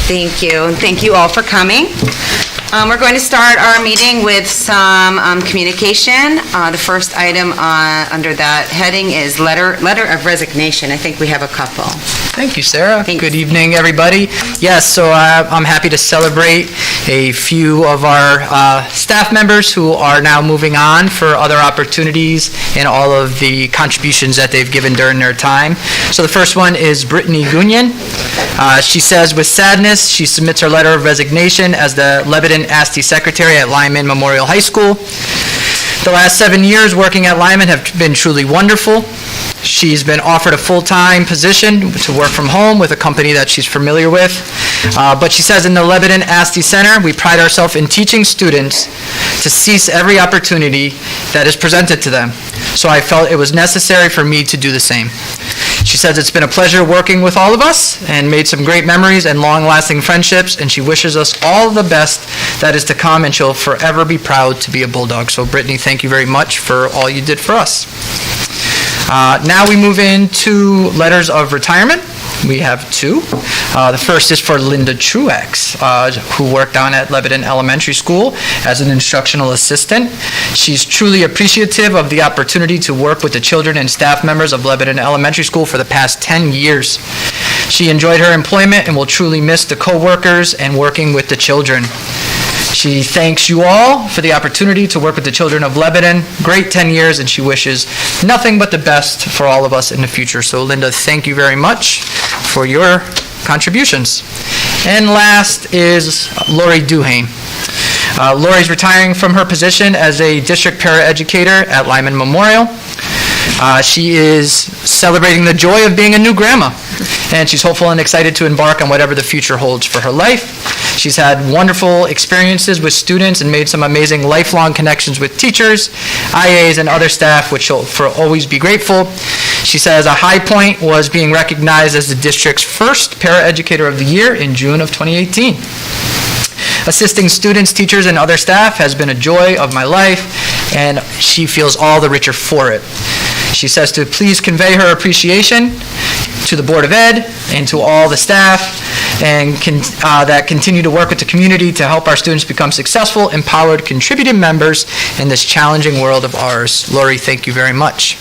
Thank you, and thank you all for coming. We're going to start our meeting with some communication. The first item under that heading is letter of resignation. I think we have a couple. Thank you, Sarah. Thanks. Good evening, everybody. Yes, so I'm happy to celebrate a few of our staff members who are now moving on for other opportunities and all of the contributions that they've given during their time. So the first one is Brittany Gunyan. She says, with sadness, she submits her letter of resignation as the Lebanon ASTE secretary at Lyman Memorial High School. The last 7 years working at Lyman have been truly wonderful. She's been offered a full-time position to work from home with a company that she's familiar with. But she says in the Lebanon ASTE Center, we pride ourselves in teaching students to seize every opportunity that is presented to them. So I felt it was necessary for me to do the same. She says it's been a pleasure working with all of us and made some great memories and long-lasting friendships, and she wishes us all the best that is to come, and she'll forever be proud to be a Bulldog. So Brittany, thank you very much for all you did for us. Now we move into letters of retirement. We have two. The first is for Linda Truex, who worked down at Lebanon Elementary School as an instructional assistant. She's truly appreciative of the opportunity to work with the children and staff members of Lebanon Elementary School for the past 10 years. She enjoyed her employment and will truly miss the co-workers and working with the children. She thanks you all for the opportunity to work with the children of Lebanon. Great 10 years, and she wishes nothing but the best for all of us in the future. So, Linda, thank you very much for your contributions. And last is Lori Duhain. Lori's retiring from her position as a district paraeducator at Lyman Memorial. She is celebrating the joy of being a new grandma, and she's hopeful and excited to embark on whatever the future holds for her life. She's had wonderful experiences with students and made some amazing lifelong connections with teachers, IAs, and other staff, which she'll always be grateful. She says a high point was being recognized as the district's first paraeducator of the year in June of 2018. Assisting students, teachers, and other staff has been a joy of my life, and she feels all the richer for it. She says to please convey her appreciation to the Board of Ed and to all the staff and that continue to work with the community to help our students become successful, empowered, contributing members in this challenging world of ours. Lori, thank you very much.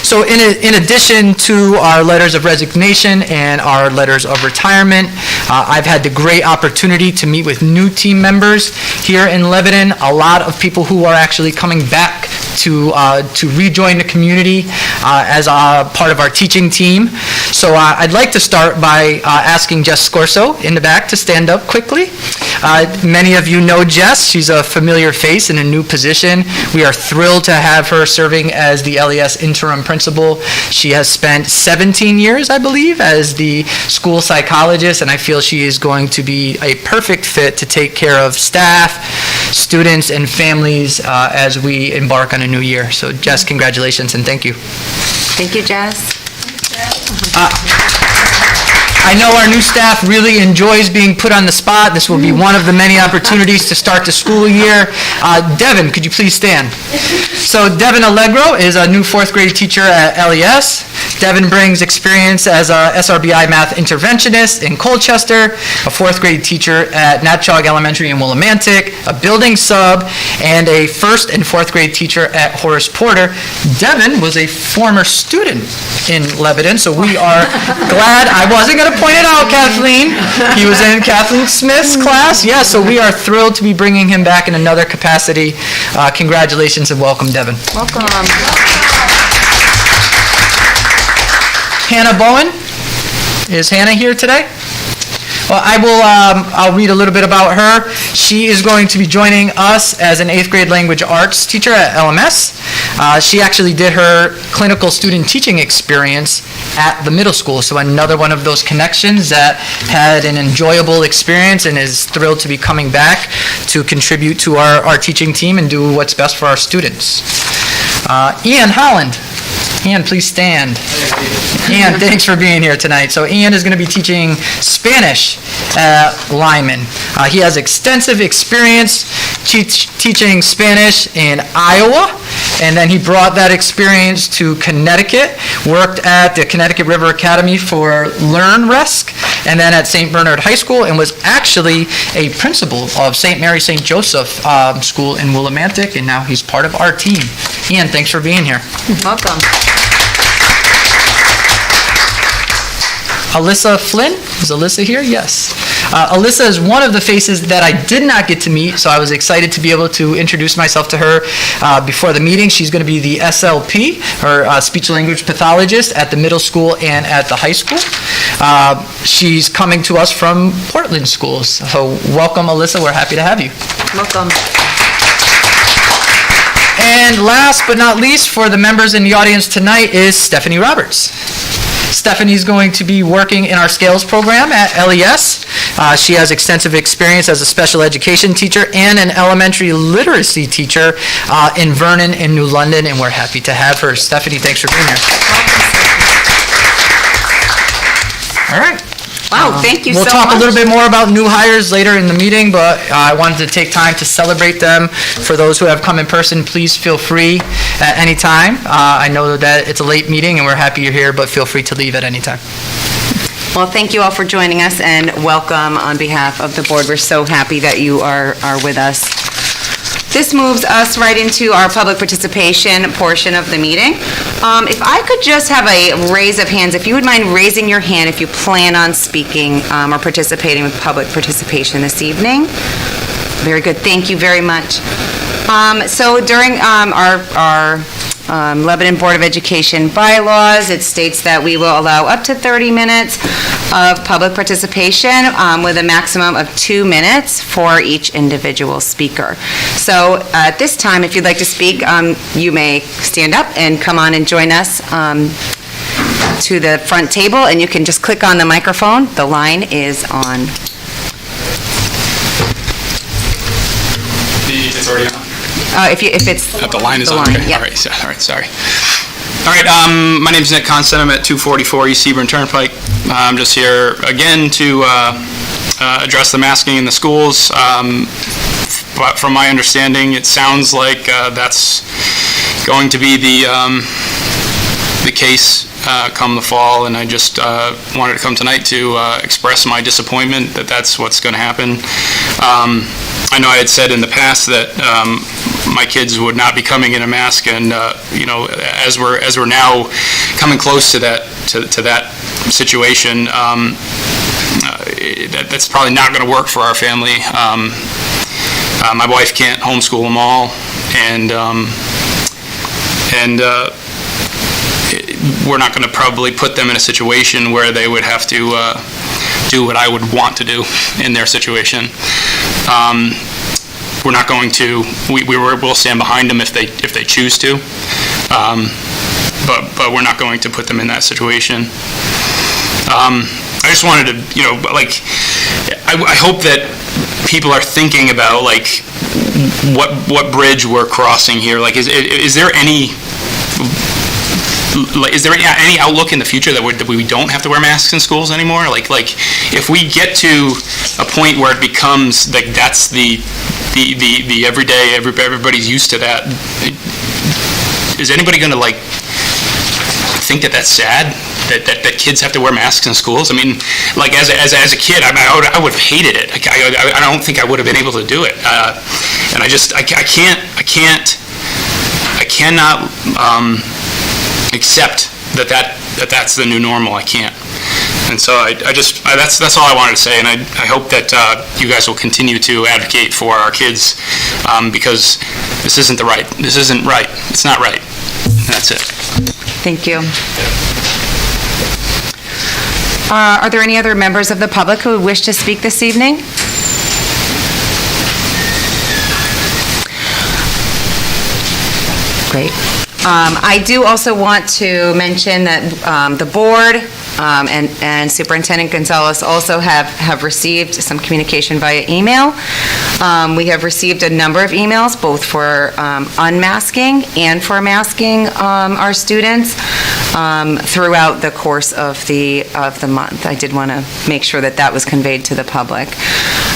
So in addition to our letters of resignation and our letters of retirement, I've had the great opportunity to meet with new team members here in Lebanon, a lot of people who are actually coming back to rejoin the community as a part of our teaching team. So I'd like to start by asking Jess Scorso in the back to stand up quickly. Many of you know Jess. She's a familiar face in a new position. We are thrilled to have her serving as the LES interim principal. She has spent 17 years, I believe, as the school psychologist, and I feel she is going to be a perfect fit to take care of staff, students, and families as we embark on a new year. So Jess, congratulations and thank you. Thank you, Jess. I know our new staff really enjoys being put on the spot. This will be one of the many opportunities to start the school year. Devin, could you please stand? So Devin Allegro is a new fourth grade teacher at LES. Devin brings experience as a SRBI math interventionist in Colchester, a fourth grade teacher at Natchog Elementary in Willimantic, a building sub, and a first and fourth grade teacher at Horace Porter. Devin was a former student in Lebanon, so we are glad. I wasn't going to point it out, Kathleen. He was in Kathleen Smith's class. Yeah, so we are thrilled to be bringing him back in another capacity. Congratulations and welcome, Devin. Welcome. Hannah Bowen. Is Hannah here today? Well, I'll read a little bit about her. She is going to be joining us as an 8th grade language arts teacher at LMS. She actually did her clinical student teaching experience at the middle school, so another one of those connections that had an enjoyable experience and is thrilled to be coming back to contribute to our teaching team and do what's best for our students. Ian Holland. Ian, please stand. Ian, thanks for being here tonight. So Ian is going to be teaching Spanish at Lyman. He has extensive experience teaching Spanish in Iowa, and then he brought that experience to Connecticut, worked at the Connecticut River Academy for LearnResc, and then at St. Bernard High School, and was actually a principal of St. Mary St. Joseph School in Willimantic, and now he's part of our team. Ian, thanks for being here. Welcome. Alyssa Flynn? Is Alyssa here? Yes. Alyssa is one of the faces that I did not get to meet, so I was excited to be able to introduce myself to her before the meeting. She's going to be the SLP, or speech-language pathologist, at the middle school and at the high school. She's coming to us from Portland schools. So welcome, Alyssa. We're happy to have you. Welcome. And last but not least, for the members in the audience tonight, is Stephanie Roberts. Stephanie's going to be working in our Scales program at LES. She has extensive experience as a special education teacher and an elementary literacy teacher in Vernon and New London, and we're happy to have her. Stephanie, thanks for being here. All right. Wow, thank you so much. We'll talk a little bit more about new hires later in the meeting, but I wanted to take time to celebrate them. For those who have come in person, please feel free at any time. I know that it's a late meeting and we're happy you're here, but feel free to leave at any time. Well, thank you all for joining us, and welcome on behalf of the board. We're so happy that you are with us. This moves us right into our public participation portion of the meeting. If I could just have a raise of hands, if you would mind raising your hand if you plan on speaking or participating with public participation this evening. Very good, thank you very much. So during our Lebanon Board of Education bylaws, it states that we will allow up to 30 minutes of public participation with a maximum of 2 minutes for each individual speaker. So at this time, if you'd like to speak, you may stand up and come on and join us to the front table, and you can just click on the microphone. The line is on. It's already on? If it's... The line is on, okay. Yeah. All right, sorry. All right, my name's Nick Constant. I'm at 244 East Sebring Turnpike. I'm just here again to address the masking in the schools. But from my understanding, it sounds like that's going to be the case come the fall, and I just wanted to come tonight to express my disappointment that that's what's going to happen. I know I had said in the past that my kids would not be coming in a mask, and you know, as we're now coming close to that situation, that's probably not going to work for our family. My wife can't homeschool them all, and we're not going to probably put them in a situation where they would have to do what I would want to do in their situation. We're not going to. We'll stand behind them if they choose to, but we're not going to put them in that situation. I just wanted to, you know, like, I hope that people are thinking about, like, what bridge we're crossing here. Like, is there any outlook in the future that we don't have to wear masks in schools anymore? Like if we get to a point where it becomes like that's the everyday, everybody's used to that, is anybody going to like think that that's sad? That kids have to wear masks in schools? I mean, like as a kid, I would have hated it. I don't think I would have been able to do it. And I cannot accept that's the new normal. I can't. And so that's all I wanted to say, and I hope that you guys will continue to advocate for our kids, because this isn't right. It's not right. And that's it. Thank you. Are there any other members of the public who would wish to speak this evening? Great. I do also want to mention that the board and Superintendent Gonzalez also have received some communication via email. We have received a number of emails, both for unmasking and for masking our students. throughout the course of the month. I did want to make sure that that was conveyed to the public.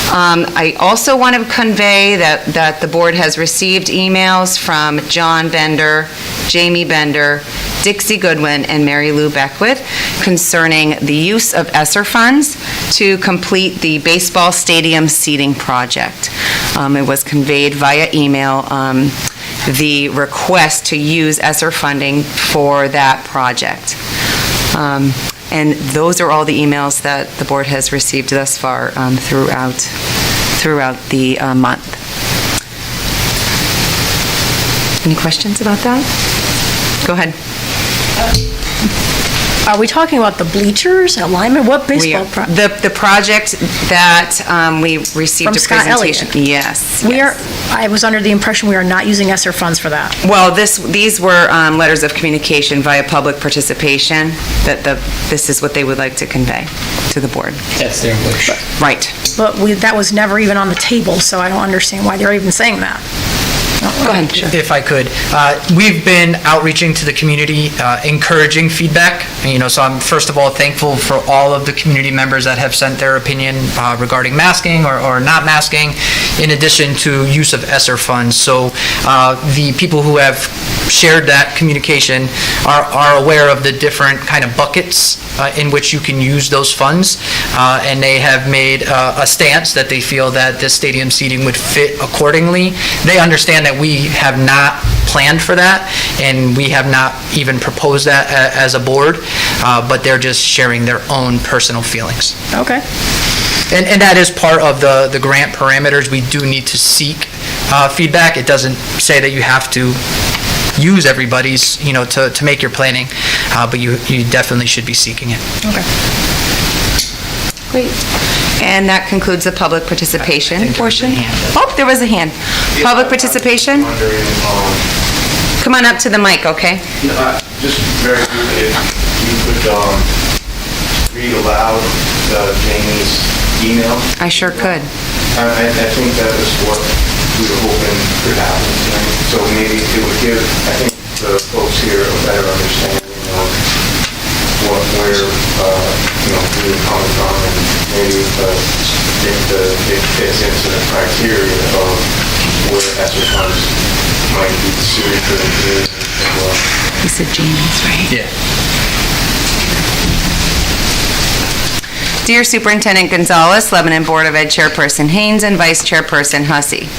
I also want to convey that the board has received emails from John Bender, Jamie Bender, Dixie Goodwin, and Mary Lou Beckwith concerning the use of Esser Funds to complete the baseball stadium seating project. It was conveyed via email, the request to use Esser funding for that project. And those are all the emails that the board has received thus far throughout the month. Any questions about that? Go ahead. Are we talking about the bleachers, alignment, what baseball? The project that we received From a Scott presentation. Elliott. Yes. I was under the impression we are not using Esser funds for that. Well, these were letters of communication via public participation, this is what they would like to convey to the board. That's their wish. Right. But that was never even on the table, so I don't understand why they're even saying that. Go ahead. If I could, we've been outreaching to the community, encouraging feedback. So I'm first of all thankful for all of the community members that have sent their opinion regarding masking or not masking, in addition to use of Esser funds. So the people who have shared that communication are aware of the different kind of buckets in which you can use those funds, and they have made a stance that they feel that the stadium seating would fit accordingly. They understand that we have not planned for that, and we have not even proposed that as a board, but they're just sharing their own personal feelings. Okay. And that is part of the grant parameters. We do need to seek feedback. It doesn't say that you have to use everybody's, to make your planning, but you definitely should be seeking it. Okay. Great. And that concludes the public participation I think there was a portion. hand. Oh, there was a hand. Public participation? Come on up to the mic, okay? Just very briefly, if you could read aloud Jamie's email. I sure could. I think that was what we were hoping could happen tonight. So maybe it would give, I think, the folks here a better understanding of where, we were coming from, and maybe it fits into the criteria of where Esser funds might be suited for the community as well. He said Jamie's, right? Yeah. Dear Superintendent Gonzalez, Lebanon Board of Ed Chairperson Haynes, and Vice Chairperson Hussey,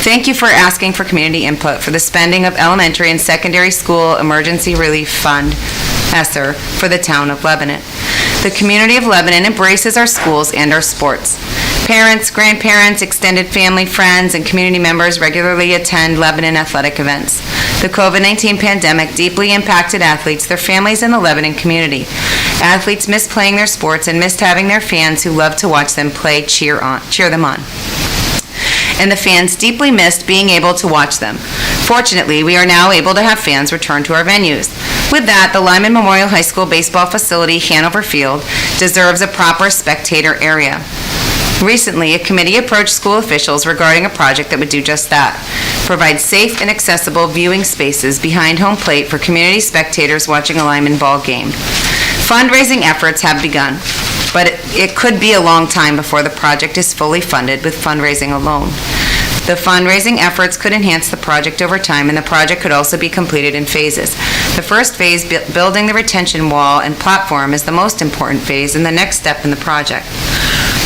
thank you for asking for community input for the spending of elementary and secondary school emergency relief fund, ESSER, for the town of Lebanon. The community of Lebanon embraces our schools and our sports. Parents, grandparents, extended family, friends, and community members regularly attend Lebanon athletic events. The COVID-19 pandemic deeply impacted athletes, their families, and the Lebanon community. Athletes missed playing their sports and missed having their fans who love to watch them play cheer them on. And the fans deeply missed being able to watch them. Fortunately, we are now able to have fans return to our venues. With that, the Lyman Memorial High School baseball facility, Hanover Field, deserves a proper spectator area. Recently, a committee approached school officials regarding a project that would do just that, provide safe and accessible viewing spaces behind home plate for community spectators watching a Lyman ball game. Fundraising efforts have begun, but it could be a long time before the project is fully funded with fundraising alone. The fundraising efforts could enhance the project over time, and the project could also be completed in phases. The first phase, building the retention wall and platform, is the most important phase and the next step in the project.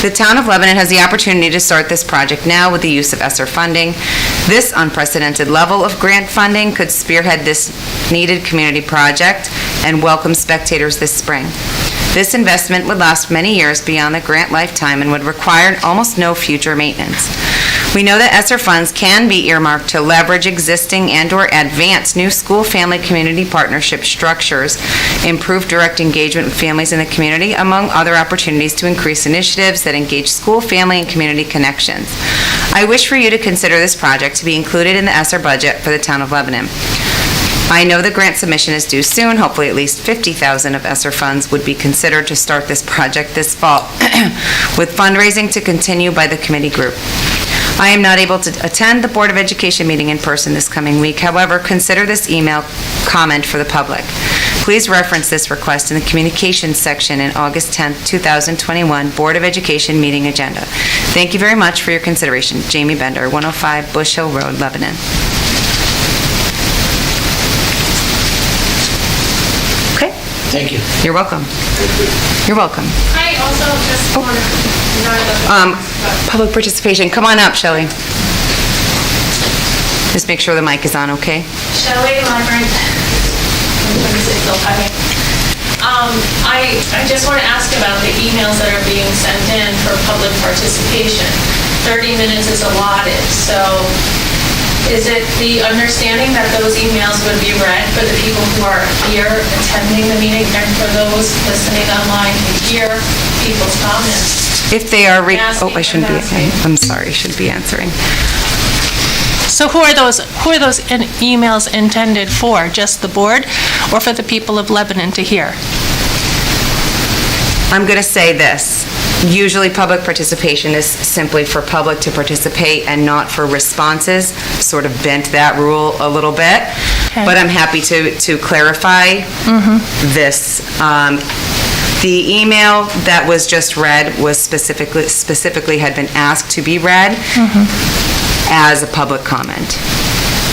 The town of Lebanon has the opportunity to start this project now with the use of ESSER funding. This unprecedented level of grant funding could spearhead this needed community project and welcome spectators this spring. This investment would last many years beyond the grant lifetime and would require almost no future maintenance. We know that ESSER funds can be earmarked to leverage existing and/or advance new school family community partnership structures, improve direct engagement with families in the community, among other opportunities to increase initiatives that engage school, family, and community connections. I wish for you to consider this project to be included in the ESSER budget for the town of Lebanon. I know the grant submission is due soon. Hopefully at least $50,000 of ESSER funds would be considered to start this project this fall, with fundraising to continue by the committee group. I am not able to attend the Board of Education meeting in person this coming week. However, consider this email comment for the public. Please reference this request in the communications section in August 10th, 2021 Board of Education meeting agenda. Thank you very much for your consideration. Jamie Bender, 105 Bush Hill Road, Lebanon. Okay, Thank you. you're welcome. You're welcome. I also just want to, Public participation, come on up, Shelley. Just make sure the mic is on, okay? Shelley Library, 126 Duhain. I just want to ask about the emails that are being sent in for public participation. 30 minutes is allotted, so is it the understanding that those emails would be read for the people who are here attending the meeting and for those listening online to hear people's comments? If they are, Asking, I shouldn't be, asking. I'm sorry, should be answering. So who are those emails intended for? Just the board or for the people of Lebanon to hear? I'm going to say this. Usually, public participation is simply for public to participate and not for responses. Sort of bent that rule a little bit. Okay. But I'm happy to clarify this. The email that was just read was specifically had been asked to be read as a public comment.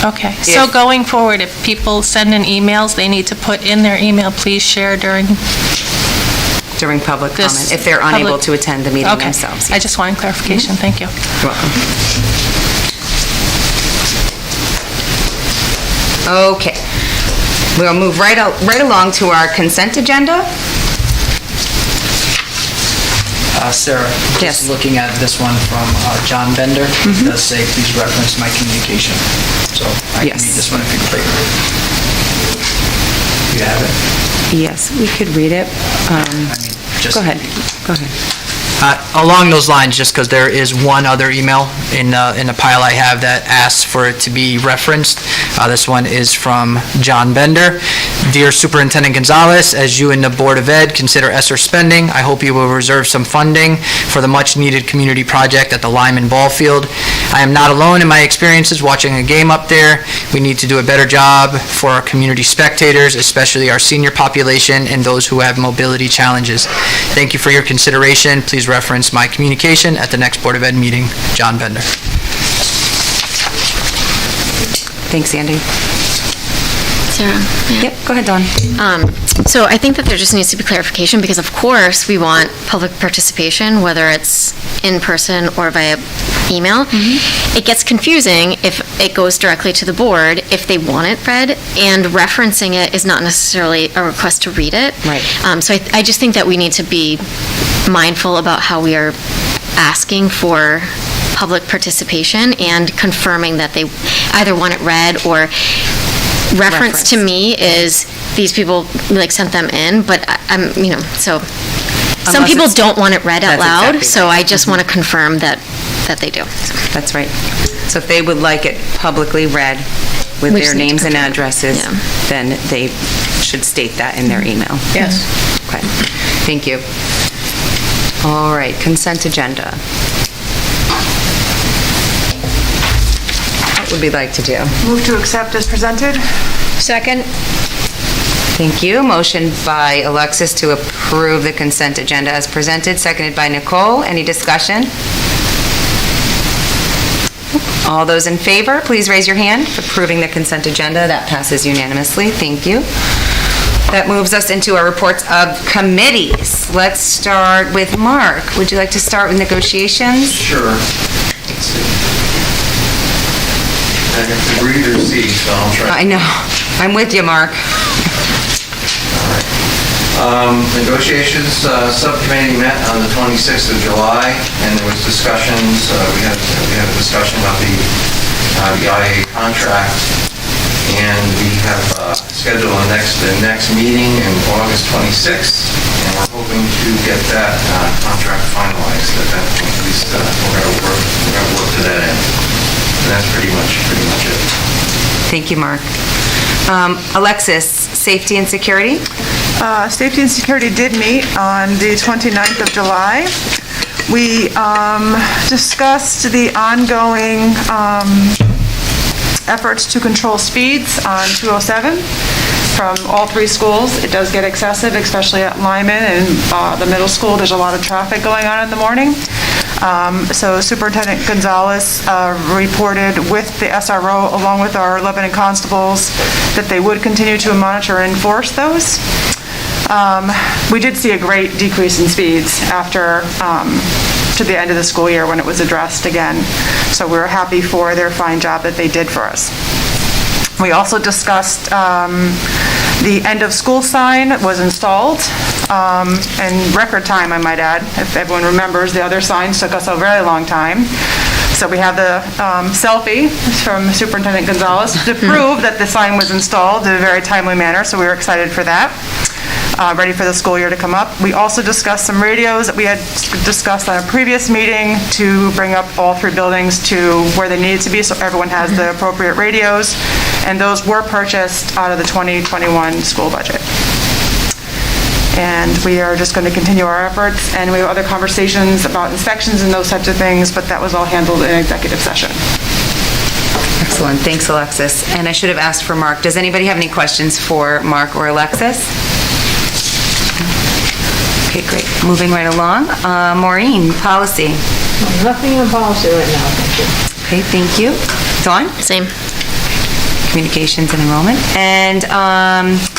Okay, so If- going forward, if people send in emails, they need to put in their email, please share during During public this... comment, if they're unable public- to attend the meeting Okay. themselves. I just wanted clarification, thank you. You're welcome. Okay. We'll move right along to our consent agenda. Sarah, Yes. just looking at this one from John Bender, it does say, please reference my communication. So I can Yes. read this one if you'd like. You have it? Yes, we could read it. I mean, just... Go ahead. Go ahead. Along those lines, just because there is one other email in the pile I have that asks for it to be referenced. This one is from John Bender. Dear Superintendent Gonzalez, as you and the Board of Ed consider Esser spending, I hope you will reserve some funding for the much-needed community project at the Lyman Ball Field. I am not alone in my experiences watching a game up there. We need to do a better job for our community spectators, especially our senior population and those who have mobility challenges. Thank you for your consideration. Please reference my communication at the next Board of Ed meeting. John Bender. Thanks, Andy. Sarah? Yeah. Yep, go ahead, Dawn. So I think that there just needs to be clarification, because of course we want public participation, whether it's in person or via email. It gets confusing if it goes directly to the board, if they want it read, and referencing it is not necessarily a request to read it. Right. So I just think that we need to be mindful about how we are asking for public participation and confirming that they either want it read or reference to me is these people like sent them in, but I'm, so some Unless people it's- don't want it read out That's loud, exactly so right. I just want to confirm that they do. That's right. So if they would like it publicly read with We their just need to names and confirm. addresses, Yeah. then they should state that in their email. Yes. Okay, thank you. All right, consent agenda. What would we like to do? Move to accept as presented? Second? Thank you. Motion by Alexis to approve the consent agenda as presented, seconded by Nicole. Any discussion? All those in favor, please raise your hand. Approving the consent agenda, that passes unanimously. Thank you. That moves us into our reports of committees. Let's start with Mark. Would you like to start with negotiations? Sure. Let's see. I have to breathe or see, so I'll try. I know. I'm with you, Mark. Negotiations subcommittee met on the 26th of July, and there was discussions, we had a discussion about the IA contract, and we have scheduled the next meeting in August 26th, and we're hoping to get that contract finalized at that point. At least we're going to work to that end. And that's pretty much it. Thank you, Mark. Alexis, safety and security? Safety and Security did meet on the 29th of July. We discussed the ongoing efforts to control speeds on 207. from all three schools. It does get excessive, especially at Lyman and the middle school. There's a lot of traffic going on in the morning. So Superintendent Gonzalez reported with the SRO, along with our Lebanon constables, that they would continue to monitor and enforce those. We did see a great decrease in speeds after, to the end of the school year when it was addressed again. So we're happy for their fine job that they did for us. We also discussed the end of school sign was installed in record time, I might add. If everyone remembers, the other signs took us a very long time. So we have the selfie from Superintendent Gonzalez to prove that the sign was installed in a very timely manner, so we were excited for that. Ready for the school year to come up. We also discussed some radios that we had discussed on a previous meeting to bring up all three buildings to where they needed to be, so everyone has the appropriate radios, and those were purchased out of the 2021 school budget. And we are just going to continue our efforts, and we have other conversations about inspections and those types of things, but that was all handled in executive session. Excellent, thanks, Alexis. And I should have asked for Mark. Does anybody have any questions for Mark or Alexis? Okay, great. Moving right along. Maureen, policy. Nothing in policy right now, thank you. Okay, thank you. Dawn? Same. Communications and enrollment. And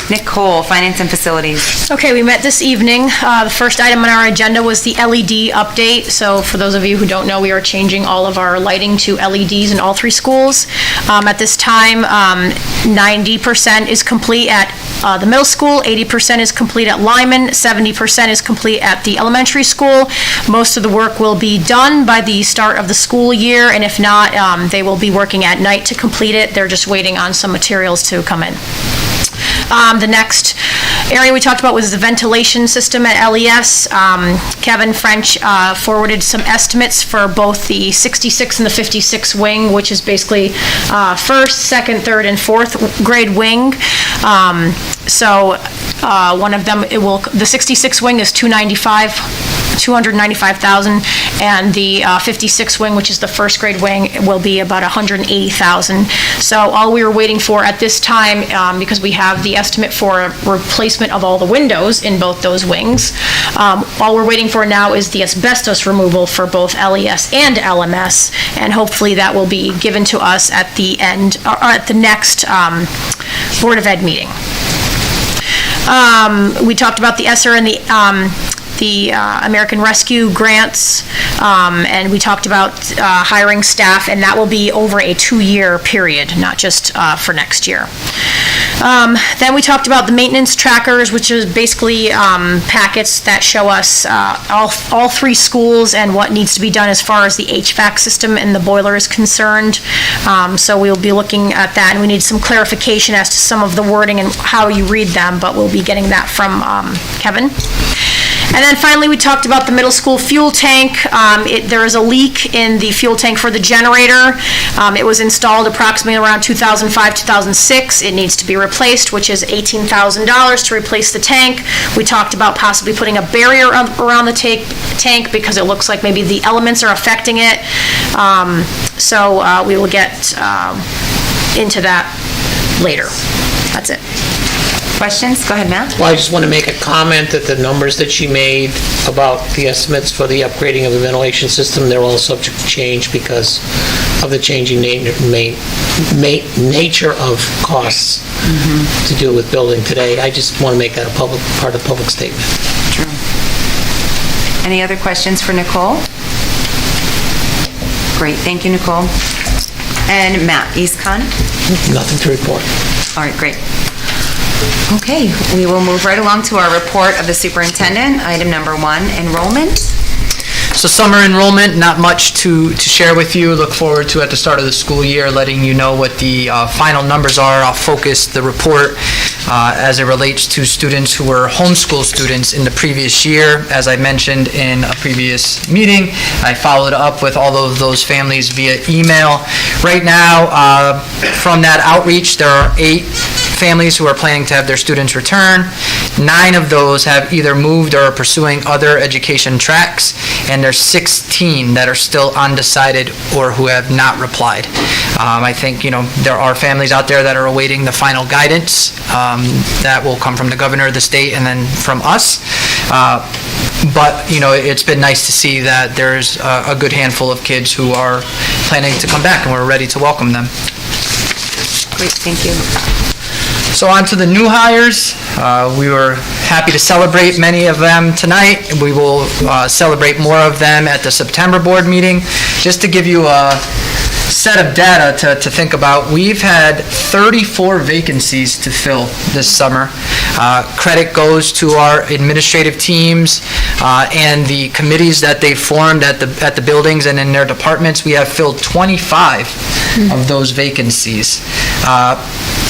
Nicole, finance and facilities. Okay, we met this evening. The first item on our agenda was the LED update. So for those of you who don't know, we are changing all of our lighting to LEDs in all three schools. At this time, 90% is complete at the middle school, 80% is complete at Lyman, 70% is complete at the elementary school. Most of the work will be done by the start of the school year, and if not, they will be working at night to complete it. They're just waiting on some materials to come in. The next area we talked about was the ventilation system at LES. Kevin French forwarded some estimates for both the 66 and the 56 wing, which is basically first, second, third, and fourth grade wing. One of them, the 66 wing is $295,000, and the 56 wing, which is the first grade wing, will be about $180,000. So all we were waiting for at this time, because we have the estimate for a replacement of all the windows in both those wings, all we're waiting for now is the asbestos removal for both LES and LMS, and hopefully that will be given to us at the end, or at the next Board of Ed meeting. We talked about the Esser and the American Rescue grants, and we talked about hiring staff, and that will be over a 2-year period, not just for next year. Then we talked about the maintenance trackers, which is basically packets that show us all three schools and what needs to be done as far as the HVAC system and the boiler is concerned. So we'll be looking at that, and we need some clarification as to some of the wording and how you read them, but we'll be getting that from Kevin. And then finally, we talked about the middle school fuel tank. There is a leak in the fuel tank for the generator. It was installed approximately around 2005, 2006. It needs to be replaced, which is $18,000 to replace the tank. We talked about possibly putting a barrier around the tank because it looks like maybe the elements are affecting it. So we will get into that later. That's it. Questions? Go ahead, Matt. Well, I just want to make a comment that the numbers that she made about the estimates for the upgrading of the ventilation system, they're all subject to change because of the changing nature of costs to do with building today. I just want to make that a part of the public statement. True. Any other questions for Nicole? Great, thank you, Nicole. And Matt, EastCon? Nothing to report. All right, great. Okay, we will move right along to our report of the superintendent. Item number 1, enrollment. So summer enrollment, not much to share with you. Look forward to, at the start of the school year, letting you know what the final numbers are. I'll focus the report as it relates to students who were homeschool students in the previous year. As I mentioned in a previous meeting, I followed up with all of those families via email. Right now, from that outreach, there are 8 families who are planning to have their students return. 9 of those have either moved or are pursuing other education tracks, and there's 16 that are still undecided or who have not replied. I think, there are families out there that are awaiting the final guidance that will come from the governor of the state and then from us. But, it's been nice to see that there's a good handful of kids who are planning to come back, and we're ready to welcome them. Great, thank you. So on to the new hires. We were happy to celebrate many of them tonight. We will celebrate more of them at the September board meeting. Just to give you a set of data to think about, we've had 34 vacancies to fill this summer. Credit goes to our administrative teams and the committees that they formed at the buildings and in their departments. We have filled 25 of those vacancies.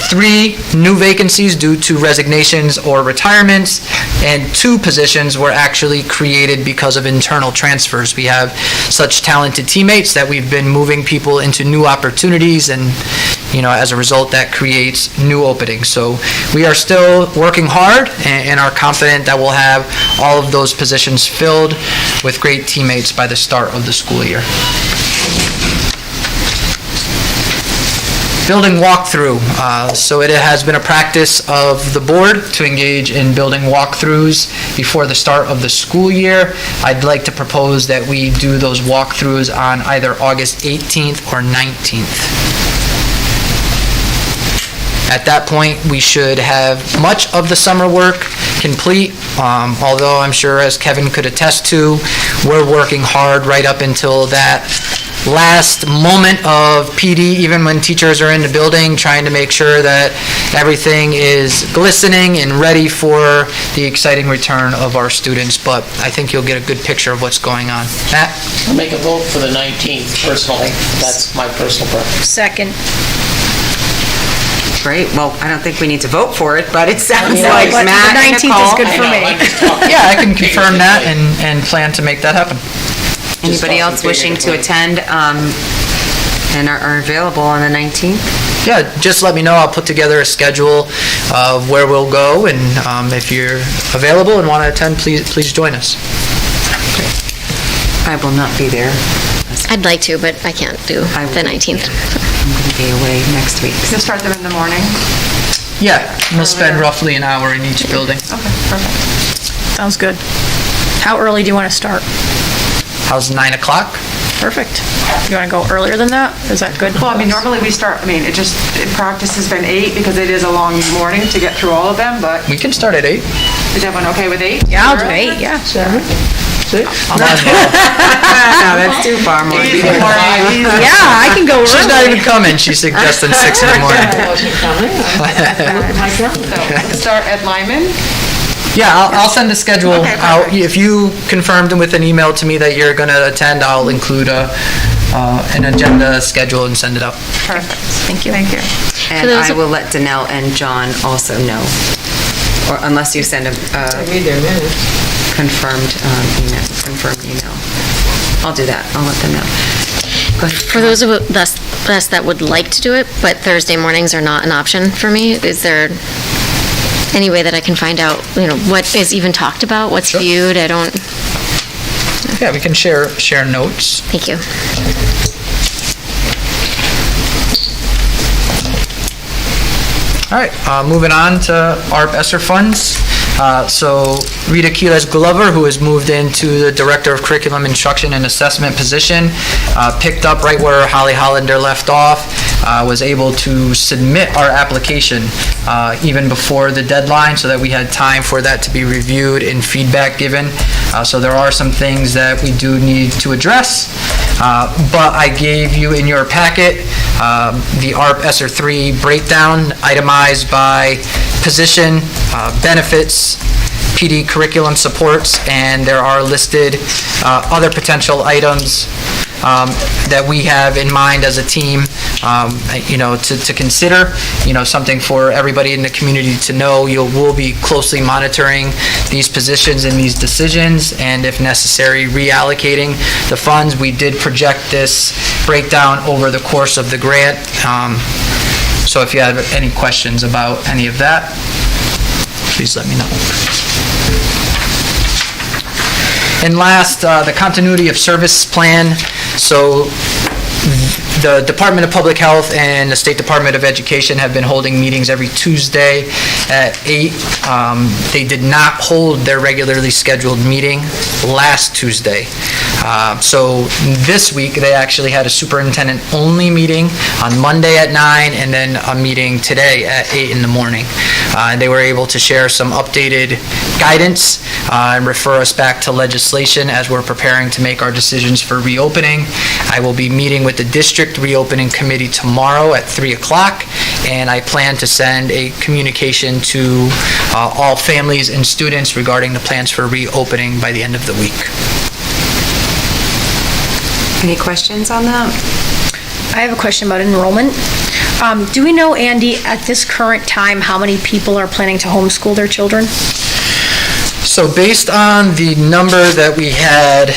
3 new vacancies due to resignations or retirements, and 2 positions were actually created because of internal transfers. We have such talented teammates that we've been moving people into new opportunities, and as a result, that creates new openings. So we are still working hard and are confident that we'll have all of those positions filled with great teammates by the start of the school year. Building walkthrough. So it has been a practice of the board to engage in building walkthroughs before the start of the school year. I'd like to propose that we do those walkthroughs on either August 18th or 19th. At that point, we should have much of the summer work complete, although I'm sure, as Kevin could attest to, we're working hard right up until that last moment of PD, even when teachers are in the building, trying to make sure that everything is glistening and ready for the exciting return of our students. But I think you'll get a good picture of what's going on. Matt? I'll make a vote for the 19th, personally. That's my personal preference. Second. Great, well, I don't think we need to vote for it, but it sounds No, like but Matt the and 19th is Nicole. good for me. Yeah, I can confirm that and plan to make that happen. Anybody else wishing to attend and are available on the 19th? Yeah, just let me know. I'll put together a schedule of where we'll go, and if you're available and want to attend, please join us. I will not be there. I'd like to, but I can't do the 19th. I'm going to be away next week. You'll start them in the morning? Yeah, we'll spend roughly an hour in each building. Okay, perfect. Sounds good. How early do you want to start? How's 9 o'clock? Perfect. You want to go earlier than that? Is that good? Well, normally we start, practice has been 8 because it is a long morning to get through all of them, but We can start at 8. is everyone okay with 8? Yeah, I'll do 8, yeah. 7, 6. No, that's too far more. Easy. Yeah, I can go early. She's not even coming. She's suggesting 6 in the morning. So, start at Lyman? Yeah, I'll send the schedule Okay, out. perfect. If you confirmed with an email to me that you're going to attend, I'll include an agenda schedule and send it out. Perfect. Thank you. Thank you. And I will let Danelle and John also know, or unless you send a confirmed email. I'll do that. I'll let them know. Go ahead. For those of us that would like to do it, but Thursday mornings are not an option for me, is there any way that I can find out, what is even talked about, what's Sure. viewed? I don't, Yeah, we can share notes. thank you. All right, moving on to ARP Esser Funds. So Rita Quiles Glover, who has moved into the Director of Curriculum Instruction and Assessment position, picked up right where Holly Hollander left off, was able to submit our application even before the deadline so that we had time for that to be reviewed and feedback given. So there are some things that we do need to address, but I gave you in your packet the ARP ESSER 3 breakdown itemized by position, benefits, PD curriculum supports, and there are listed other potential items that we have in mind as a team, to consider, something for everybody in the community to know. We'll be closely monitoring these positions and these decisions, and if necessary, reallocating the funds. We did project this breakdown over the course of the grant. So So if you have any questions about any of that, please let me know. And last, the continuity of service plan. So the Department of Public Health and the State Department of Education have been holding meetings every Tuesday at 8. They did not hold their regularly scheduled meeting last Tuesday. So this week, they actually had a superintendent-only meeting on Monday at 9, and then a meeting today at 8 in the morning. And they were able to share some updated guidance and refer us back to legislation as we're preparing to make our decisions for reopening. I will be meeting with the district reopening committee tomorrow at 3 o'clock, and I plan to send a communication to all families and students regarding the plans for reopening by the end of the week. Any questions on that? I have a question about enrollment. Do we know, Andy, at this current time, how many people are planning to homeschool their children? So based on the number that we had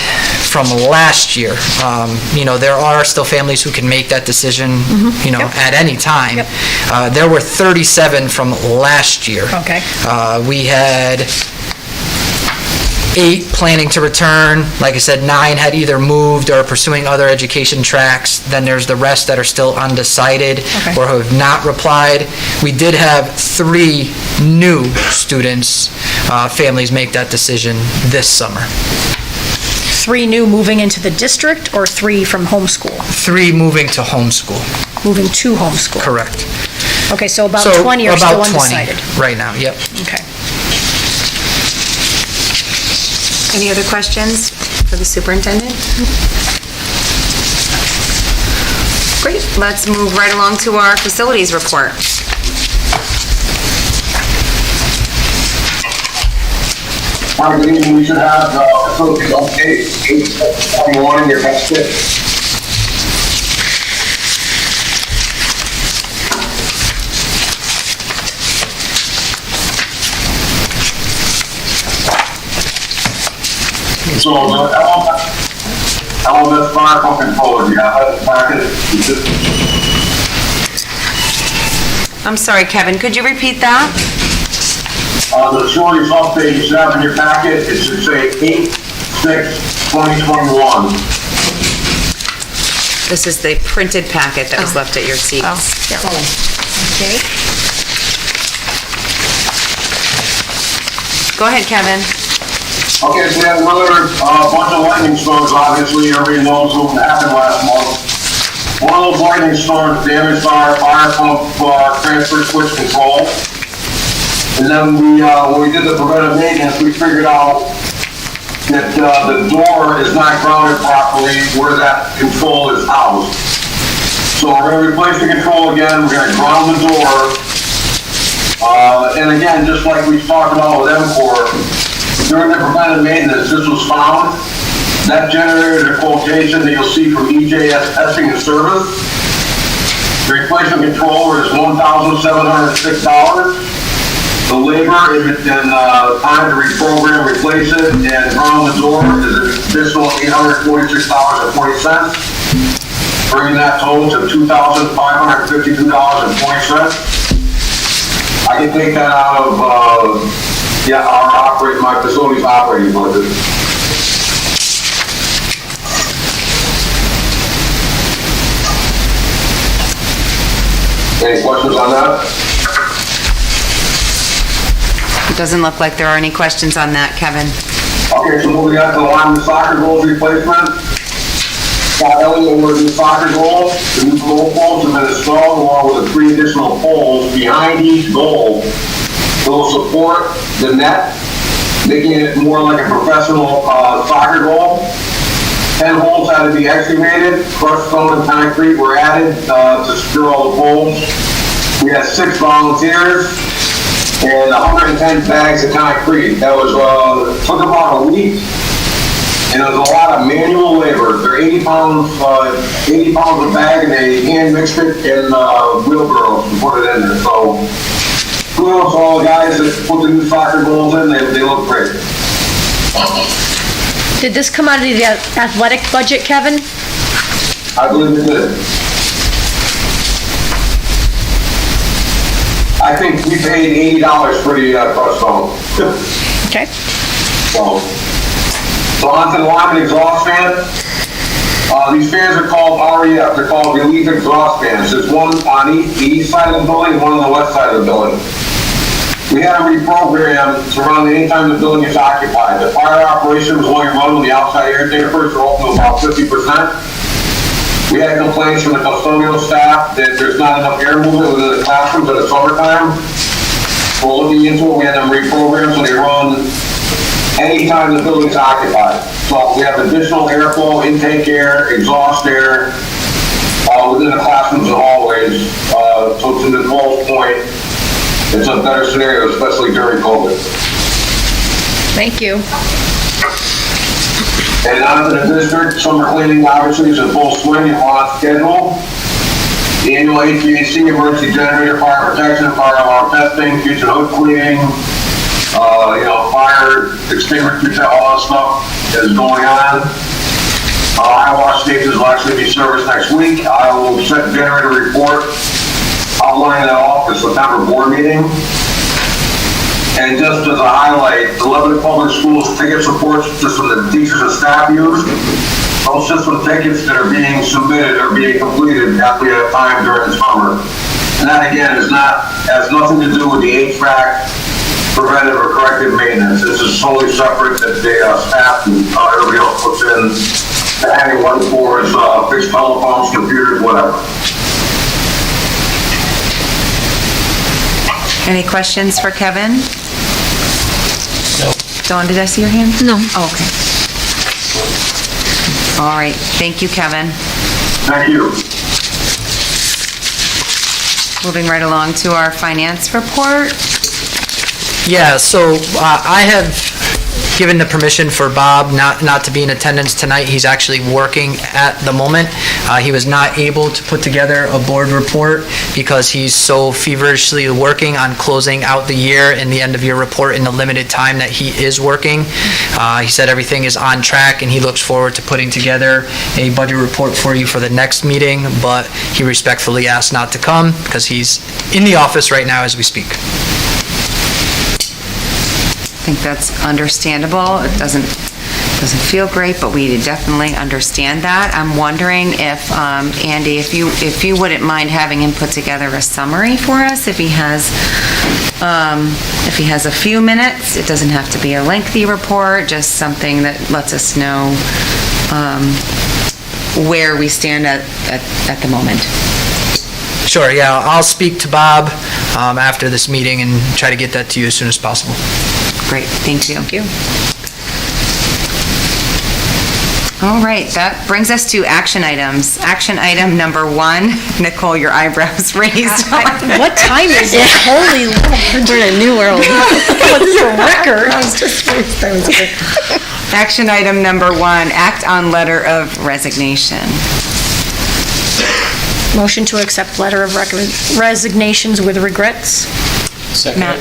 from last year, there are still families who can make that decision, at any time. Yep. There were 37 from last year. Okay. We had 8 planning to return. Like I said, 9 had either moved or are pursuing other education tracks. Then there's the rest that are still undecided or who have not replied. We did have 3 new students, families make that decision this summer. 3 new moving into the district, or 3 from homeschool? 3 moving to homeschool. Moving to homeschool? Correct. Okay, so about 20 are still undecided? About 20 right now, yep. Okay. Any other questions for the superintendent? Great, let's move right along to our facilities report. Hi, good evening. We should have facilities update 8:21 in your packet. So the element fire pump controller, you have that packet? I'm sorry, Kevin, could you repeat that? The facilities update you should have in your packet, it should say 8/6/2021. This is the printed packet that was left at your seats. Okay. Go ahead, Kevin. Okay, so we have another bunch of lightning storms, obviously, everybody knows what happened last month. One of those lightning storms damaged our fire pump transfer switch control. And then when we did the preventive maintenance, we figured out that the door is not grounded properly where that control is housed. So we're going to replace the control again, we're going to ground the door. And again, just like we talked about with MCOR, during the preventive maintenance, this was found. That generated a quotation that you'll see from EJS Testing and Service. The replacement controller is $1,706. The labor and time to reprogram, replace it, and ground the door is an additional $846.40, bringing that total to $2,552.20. I can take that out of my facilities operating budget. Any questions on that? It doesn't look like there are any questions on that, Kevin. Okay, so moving on to the line of soccer goals replacement. Elliott ordered new soccer goals. The new goal poles have been installed along with the 3 additional poles behind each goal. They'll support the net, making it more like a professional soccer goal. 10 holes had to be excavated, crushed stone and concrete were added to secure all the poles. We had 6 volunteers and 110 bags of concrete. That was took about a week, and it was a lot of manual labor. They're 80 pounds a bag, and they hand mixed it in wheelbarrows and put it in there. So kudos to all the guys that put the new soccer goals in. They look great. Did this come out of the athletic budget, Kevin? I believe it did. I think we paid $80 for the crush zone. Okay. So on to the Lyman exhaust fan. These fans are called REF. They're called relief exhaust fans. There's one on the east side of the building and one on the west side of the building. We had them reprogrammed to run anytime the building is occupied. The fire operation was only run when the outside air dampers are open to about 50%. We had complaints from the custodial staff that there's not enough air movement within the classrooms in the summertime. We're looking into it. We had them reprogrammed so they run anytime the building's occupied. So we have additional airflow, intake air, exhaust air within the classrooms and hallways. So to Nicole's point, it's a better scenario, especially during COVID. Thank you. And on to the district, summer cleaning obviously is in full swing and on schedule. The annual HVAC, emergency generator, fire protection, fire alarm testing, kitchen hood cleaning, fire extinguisher, all that stuff is going on. Eye wash stations will actually be serviced next week. I will set generator report outlining that off the September board meeting. And just as a highlight, the Lebanon Public Schools ticket support system that teachers and staff use, those system tickets that are being submitted are being completed after we have time during the summer. And that again has nothing to do with the HVAC preventive or corrective maintenance. This is solely separate that the staff and everybody else puts in anyone for is fixed telephones, computers, whatever. Any questions for Kevin? No. Dawn, did I see your hand? No. Oh, okay. All right, thank you, Kevin. Thank you. Moving right along to our finance report. Yeah, so I have given the permission for Bob not to be in attendance tonight. He's actually working at the moment. He was not able to put together a board report because he's so feverishly working on closing out the year and the end of year report in the limited time that he is working. He said everything is on track and he looks forward to putting together a budget report for you for the next meeting, but he respectfully asked not to come because he's in the office right now as we speak. I think that's understandable. It doesn't feel great, but we definitely understand that. I'm wondering if, Andy, if you wouldn't mind having him put together a summary for us, if he has a few minutes. It doesn't have to be a lengthy report, just something that lets us know where we stand at the moment. Sure, yeah, I'll speak to Bob after this meeting and try to get that to you as soon as possible. Great, thank you. Thank you. All right, that brings us to action items. Action item number 1, Nicole, your eyebrows raised. What time is it? Holy Lord. We're in a new world. This is a record. Action item number 1, act on letter of resignation. Motion to accept letter of resignations with regrets. Second. Matt.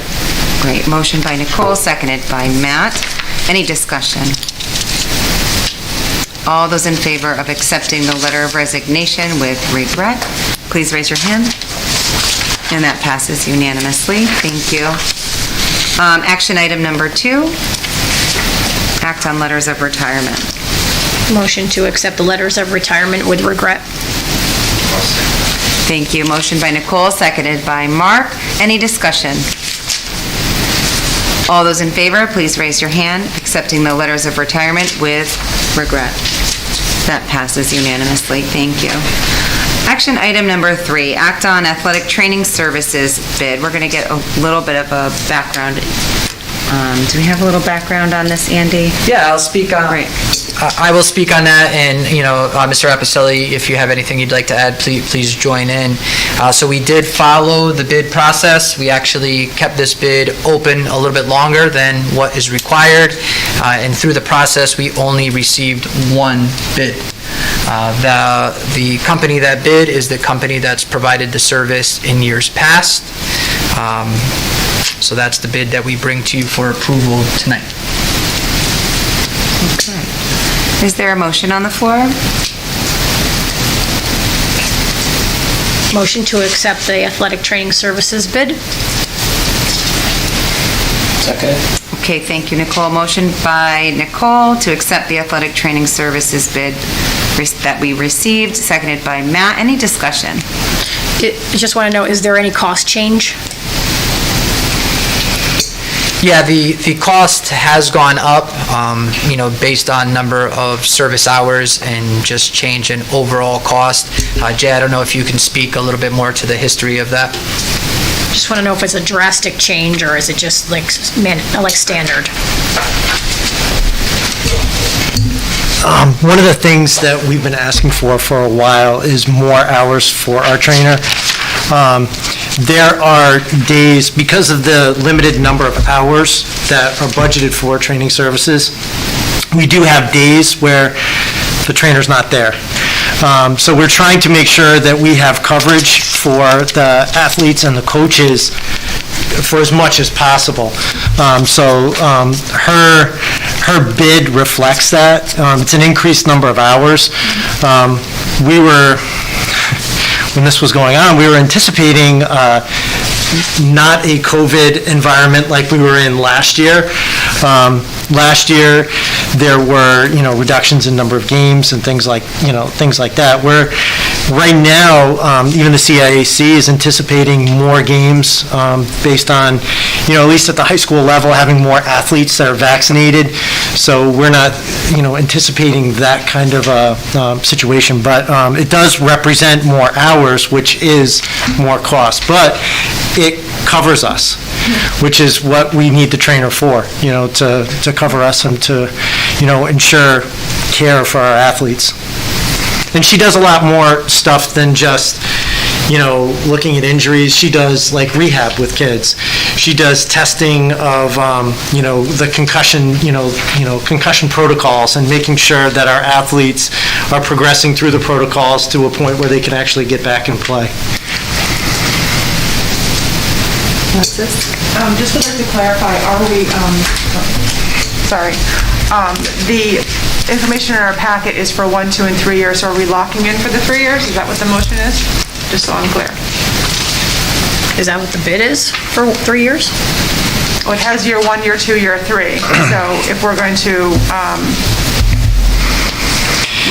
Great, motion by Nicole, seconded by Matt. Any discussion? All those in favor of accepting the letter of resignation with regret, please raise your hand. And that passes unanimously. Thank you. Action item number 2, act on letters of retirement. Motion to accept the letters of retirement with regret. Thank you. Motion by Nicole, seconded by Mark. Any discussion? All those in favor, please raise your hand, accepting the letters of retirement with regret. That passes unanimously. Thank you. Action item number 3, act on athletic training services bid. We're going to get a little bit of a background. Do we have a little background on this, Andy? Yeah, I'll speak on. Great. I will speak on that, and, Mr. Appicelli, if you have anything you'd like to add, please join in. So we did follow the bid process. We actually kept this bid open a little bit longer than what is required, and through the process, we only received one bid. The company that bid is the company that's provided the service in years past. So that's the bid that we bring to you for approval tonight. Okay. Is there a motion on the floor? Motion to accept the athletic training services bid. Second. Okay, thank you, Nicole. Motion by Nicole to accept the athletic training services bid that we received, seconded by Matt. Any discussion? I just want to know, is there any cost change? Yeah, the cost has gone up, based on number of service hours and just change in overall cost. Jay, I don't know if you can speak a little bit more to the history of that. Just want to know if it's a drastic change, or is it just like standard? One of the things that we've been asking for a while is more hours for our trainer. There are days, because of the limited number of hours that are budgeted for training services, we do have days where the trainer's not there. So we're trying to make sure that we have coverage for the athletes and the coaches for as much as possible. Her bid reflects that. It's an increased number of hours. When this was going on, we were anticipating not a COVID environment like we were in last year. Last year, there were, reductions in number of games and things like that. Where right now, even the CIAC is anticipating more games based on, at least at the high school level, having more athletes that are vaccinated. So we're not, anticipating that kind of a situation. But it does represent more hours, which is more cost. But it covers us, which is what we need the trainer for, to cover us and to, ensure care for our athletes. And she does a lot more stuff than just, looking at injuries. She does like rehab with kids. She does testing of, the concussion, concussion protocols, and making sure that our athletes are progressing through the protocols to a point where they can actually get back and play. Just would like to clarify, the information in our packet is for 1, 2, and 3 years, so are we locking in for the 3 years? Is that what the motion is? Just so I'm clear. Is that what the bid is for 3 years? Well, it has year 1, year 2, year 3. So if we're going to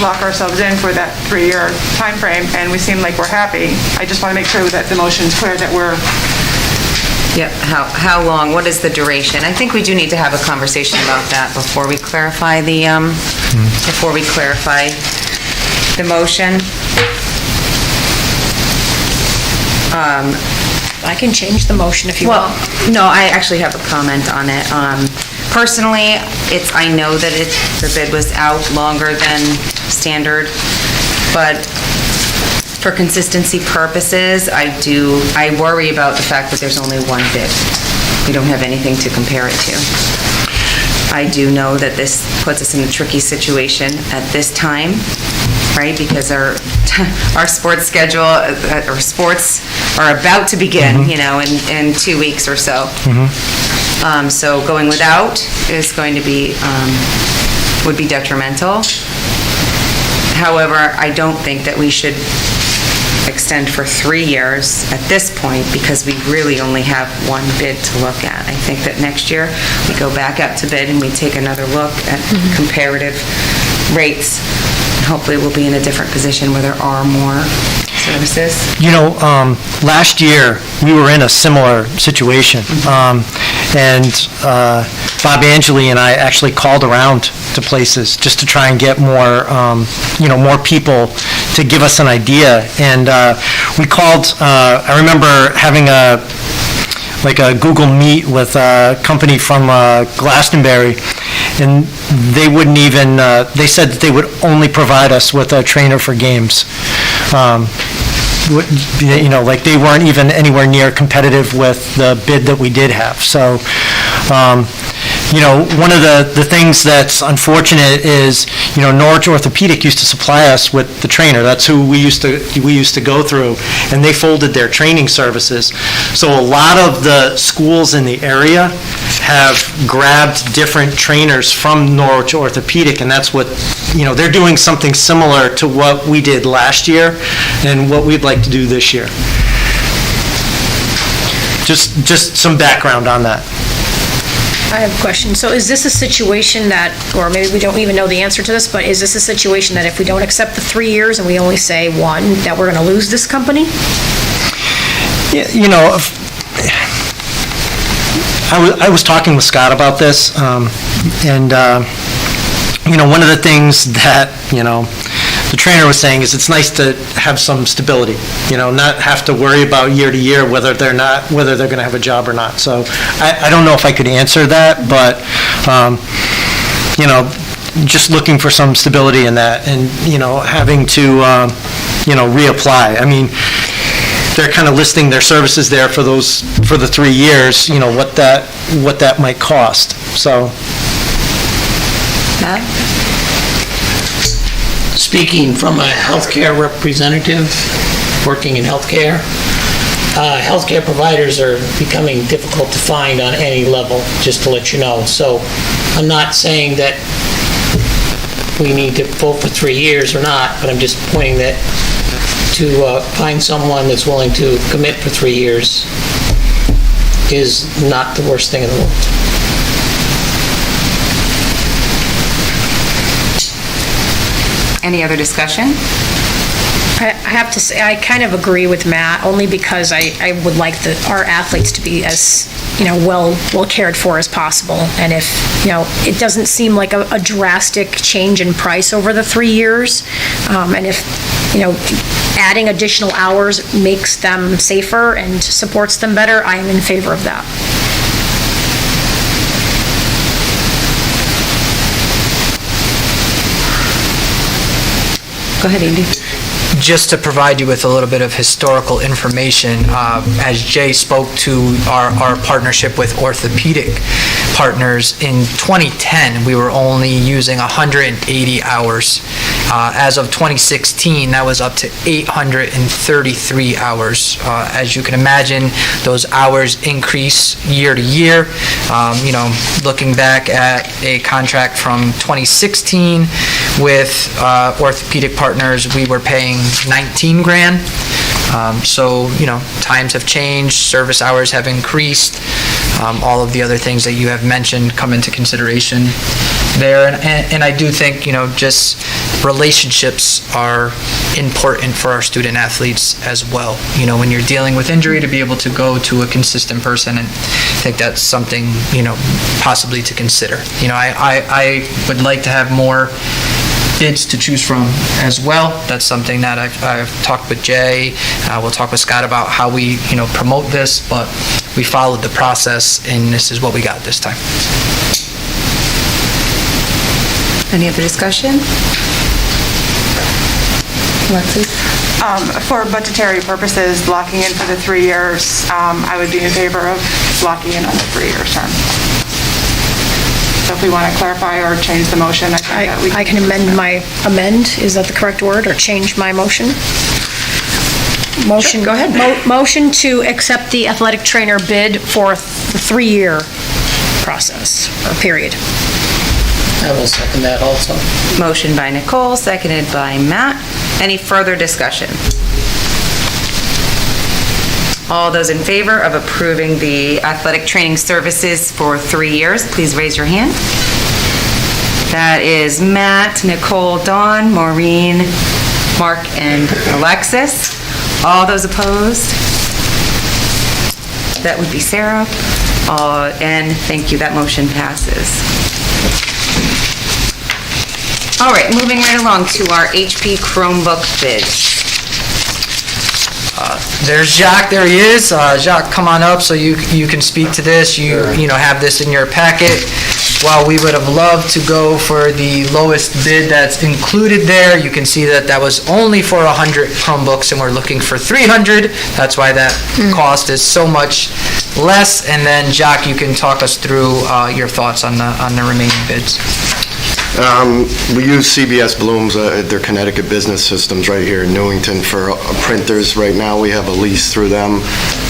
lock ourselves in for that 3-year time frame, and we seem like we're happy, I just want to make sure that the motion's clear, that we're... Yep, how long, what is the duration? I think we do need to have a conversation about that before we clarify the motion. I can change the motion if you Well, want. no, I actually have a comment on it. Personally, I know that the bid was out longer than standard, but for consistency purposes, I worry about the fact that there's only one bid. We don't have anything to compare it to. I do know that this puts us in a tricky situation at this time, right? Because our sports schedule, or sports are about to begin, in 2 weeks or so. So going without is going to be, would be detrimental. However, I don't think that we should extend for 3 years at this point, because we really only have one bid to look at. I think that next year, we go back out to bid and we take another look at comparative rates. Hopefully, we'll be in a different position where there are more services. Last year, we were in a similar situation. And Bob Angeli and I actually called around to places just to try and get more, more people to give us an idea. And we called, I remember having a Google Meet with a company from Glastonbury, and they wouldn't even, they said that they would only provide us with a trainer for games. They weren't even anywhere near competitive with the bid that we did have. So, one of the things that's unfortunate is, Norwich Orthopedic used to supply us with the trainer. That's who we used to go through, and they folded their training services. So a lot of the schools in the area have grabbed different trainers from Norwich Orthopedic, and that's what, they're doing something similar to what we did last year and what we'd like to do this year. Just some background on that. I have a question. So is this a situation that, or maybe we don't even know the answer to this, but is this a situation that if we don't accept the 3 years and we only say 1, that we're going to lose this company? Yeah, you know, I was talking with Scott about this, and, you know, one of the things that, you know, the trainer was saying is it's nice to have some stability, you know, not have to worry about year to year whether they're going to have a job or not. So I don't know if I could answer that, but, you know, just looking for some stability in that and, you know, having to, you know, reapply. I mean, they're kind of listing their services there for the 3 years, you know, what that might cost, so. Matt? Speaking from a healthcare representative, working in healthcare, healthcare providers are becoming difficult to find on any level, just to let you know. So I'm not saying that we need to vote for 3 years or not, but I'm just pointing that to find someone that's willing to commit for 3 years is not the worst thing in the world. Any other discussion? I have to say, I kind of agree with Matt, only because I would like our athletes to be as, you know, well cared for as possible. And if, you know, it doesn't seem like a drastic change in price over the 3 years, and if, you know, adding additional hours makes them safer and supports them better, I am in favor of that. Go ahead, Andy. Just to provide you with a little bit of historical information, as Jay spoke to our partnership with orthopedic partners, in 2010, we were only using 180 hours. As of 2016, that was up to 833 hours. As you can imagine, those hours increase year to year. You know, looking back at a contract from 2016 with orthopedic partners, we were paying 19 grand. So, you know, times have changed, service hours have increased, all of the other things that you have mentioned come into consideration there. And I do think, you know, just relationships are important for our student athletes as well. You know, when you're dealing with injury, to be able to go to a consistent person, and I think that's something, you know, possibly to consider. You know, I would like to have more bids to choose from as well. That's something that I've talked with Jay. We'll talk with Scott about how we, you know, promote this, but we followed the process, and this is what we got this time. Any other discussion? Alexis? For budgetary purposes, locking in for the 3 years, I would be in favor of locking in on the 3-year term. So if we want to clarify or change the motion, I think that we I can amend, is that the correct word, or change my motion? Motion. Go ahead. Motion to accept the athletic trainer bid for the 3-year process, or period. I will second that also. Motion by Nicole, seconded by Matt. Any further discussion? All those in favor of approving the athletic training services for 3 years, please raise your hand. That is Matt, Nicole, Dawn, Maureen, Mark, and Alexis. All those opposed? That would be Sarah. And thank you, that motion passes. All right, moving right along to our HP Chromebook bids. There's Jacques, there he is. Jacques, come on up so you can speak to this. You know, have this in your packet. While we would have loved to go for the lowest bid that's included there, you can see that was only for 100 Chromebooks, and we're looking for 300. That's why that cost is so much less. And then, Jacques, you can talk us through your thoughts on the remaining bids. We use CBS Bloom's, their Connecticut Business Systems right here in Newington for printers. Right now, we have a lease through them.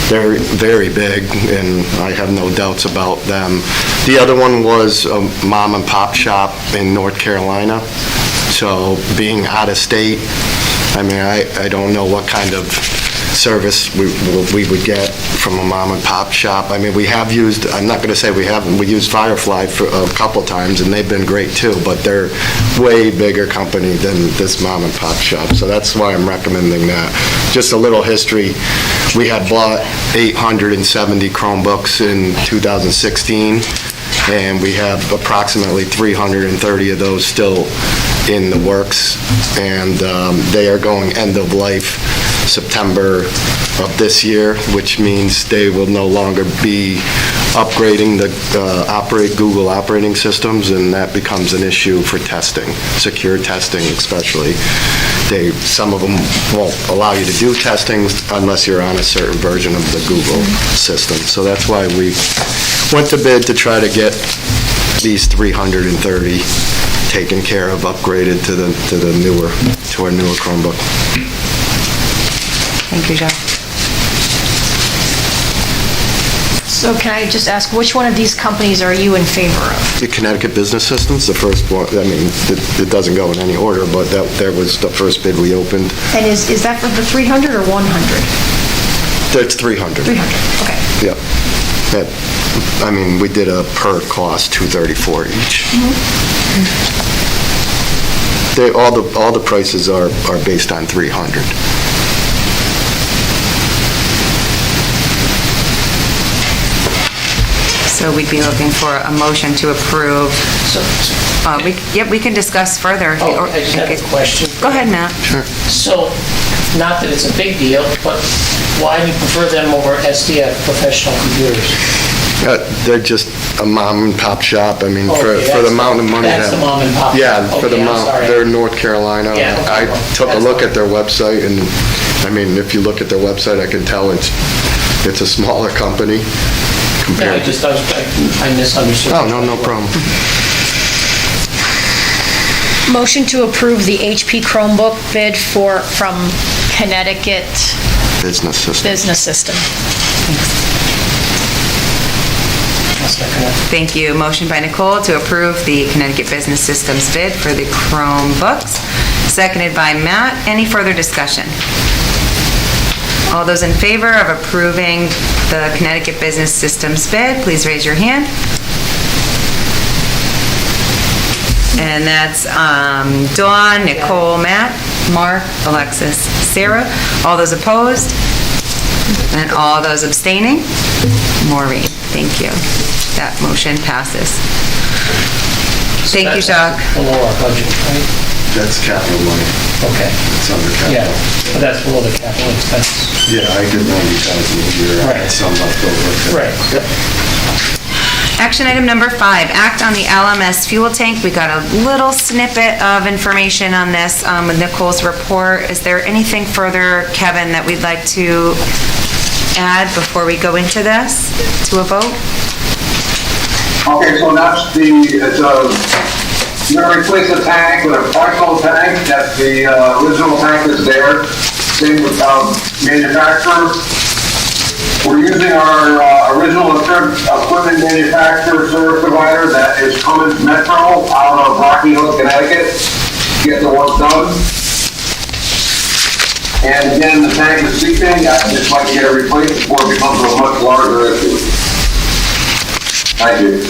They're very big, and I have no doubts about them. The other one was a mom and pop shop in North Carolina. So being out of state, I mean, I don't know what kind of service we would get from a mom and pop shop. I mean, we have used, I'm not going to say we haven't, we used Firefly for a couple times, and they've been great too, but they're way bigger company than this mom and pop shop, so that's why I'm recommending that. Just a little history, we had bought 870 Chromebooks in 2016, and we have approximately 330 of those still in the works, and they are going end of life September of this year, which means they will no longer be upgrading the Google operating systems, and that becomes an issue for testing, secure testing especially. Some of them won't allow you to do testing unless you're on a certain version of the Google system. So that's why we went to bid to try to get these 330 taken care of, upgraded to our newer Chromebook. Thank you, Joe. So can I just ask, which one of these companies are you in favor of? The Connecticut Business Systems, the first one, I mean, it doesn't go in any order, but that was the first bid we opened. And is that for the 300 or 100? That's 300. 300, okay. Yeah. I mean, we did a per cost, $234 each. All the prices are based on 300. So we'd be looking for a motion to approve. We can discuss further. Oh, I just have a question. Go ahead, Matt. Sure. So, not that it's a big deal, but why do you prefer them over SDF professional computers? They're just a mom and pop shop. I mean, Okay, for the amount of money. That's the mom and pop. Yeah, for the Okay, I'm amount, sorry. they're in North Carolina. Yeah, okay. I took a look at their website, and, I mean, if you look at their website, I can tell it's a smaller company Yeah, compared to... I misunderstood. Oh, no problem. Motion to approve the HP Chromebook bid from Connecticut Business System. Business System. Thank you. Motion by Nicole to approve the Connecticut Business Systems bid for the Chromebooks, seconded by Matt. Any further discussion? All those in favor of approving the Connecticut Business Systems bid, please raise your hand. And that's Dawn, Nicole, Matt, Mark, Alexis, Sarah. All those opposed? And all those abstaining? Maureen, thank you. That motion passes. Thank you, Jacques. Below our budget, right? That's capital money. Okay. It's under Yeah, capital. but that's below the capital expenses. Yeah, I did 90,000 a year. I had some left over. Right. Yep. Action item number 5, act on the LMS fuel tank. We got a little snippet of information on this with Nicole's report. Is there anything further, Kevin, that we'd like to add before we go into this, to a vote? Okay, so that's you're gonna replace the tank with a partial tank. That's the original tank is there. Same with manufacturer. We're using our original equipment manufacturer service provider, that is Cummins Metro out of Rocky Hill, Connecticut, to get the work done. And again, the tank is seeping. I'd just like to get it replaced before it becomes a much larger issue. Thank you.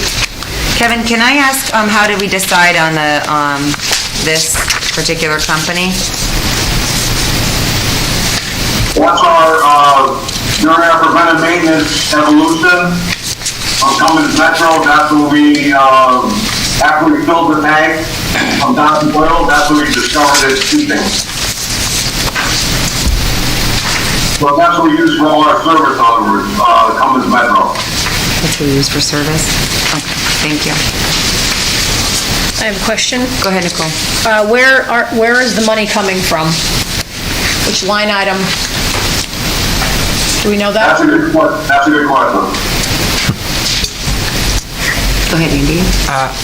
Kevin, can I ask, how did we decide on this particular company? That's during our preventive maintenance evolution on Cummins Metro, that's when we, after we filled the tank from Dr. Oil, that's when we discovered it's seeping. So that's what we use for all our service on Cummins Metro. That's what we use for service? Okay, thank you. I have a question. Go ahead, Nicole. Where is the money coming from? Which line item? Do we know that? That's a good question. Go ahead, Andy.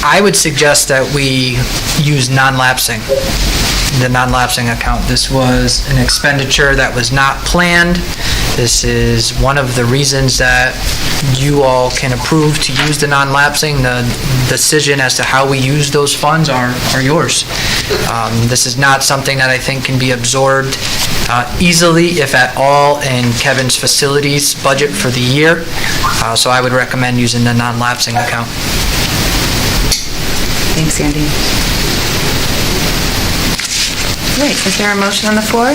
I would suggest that we use non-lapsing, the non-lapsing account. This was an expenditure that was not planned, This is one of the reasons that you all can approve to use the non-lapsing. The decision as to how we use those funds are yours. This is not something that I think can be absorbed easily, if at all, in Kevin's facilities budget for the year. So I would recommend using the non-lapsing account. Thanks, Andy. Great, is there a motion on the floor?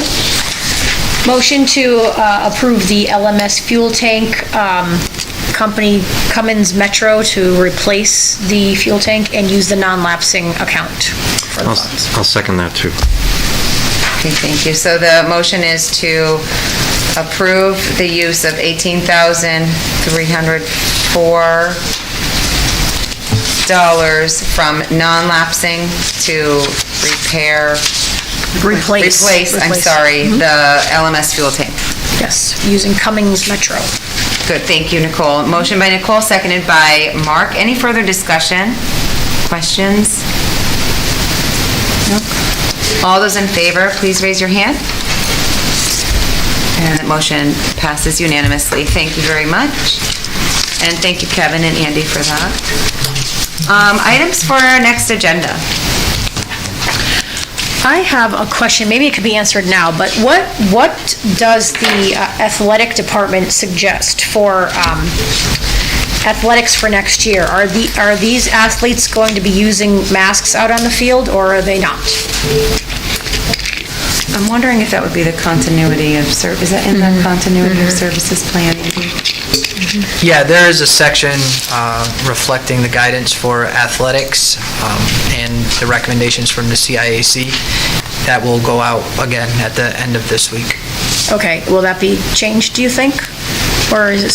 Motion to approve the LMS fuel tank company Cummins Metro to replace the fuel tank and use the non-lapsing account for the funds. I'll second that, too. Okay, thank you. So the motion is to approve the use of $18,304 from non-lapsing to replace, the LMS fuel tank. Yes, using Cummins Metro. Good, thank you, Nicole. Motion by Nicole, seconded by Mark. Any further discussion? Questions? Nope. All those in favor, please raise your hand. And the motion passes unanimously. Thank you very much. And thank you, Kevin and Andy, for that. Items for our next agenda. I have a question, maybe it could be answered now, but what does the athletic department suggest for athletics for next year? Are these athletes going to be using masks out on the field, or are they not? I'm wondering if that would be the continuity of service. Is that in the continuity of services plan, Andy? Yeah, there is a section reflecting the guidance for athletics and the recommendations from the CIAC that will go out again at the end of this week. Okay, will that be changed, do you think? Or is it,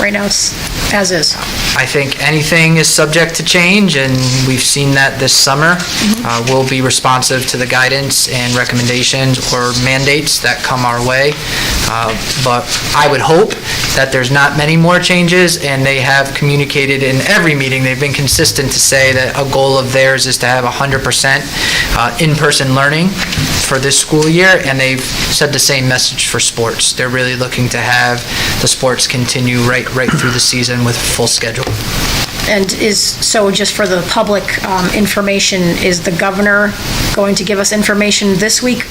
right now it's as is? I think anything is subject to change, and we've seen that this summer. We'll be responsive to the guidance and recommendations or mandates that come our way. But I would hope that there's not many more changes, and they have communicated in every meeting, they've been consistent to say that a goal of theirs is to have 100% in-person learning for this school year, and they've said the same message for sports. They're really looking to have the sports continue right through the season with full schedule. And so just for the public information, is the governor going to give us information this week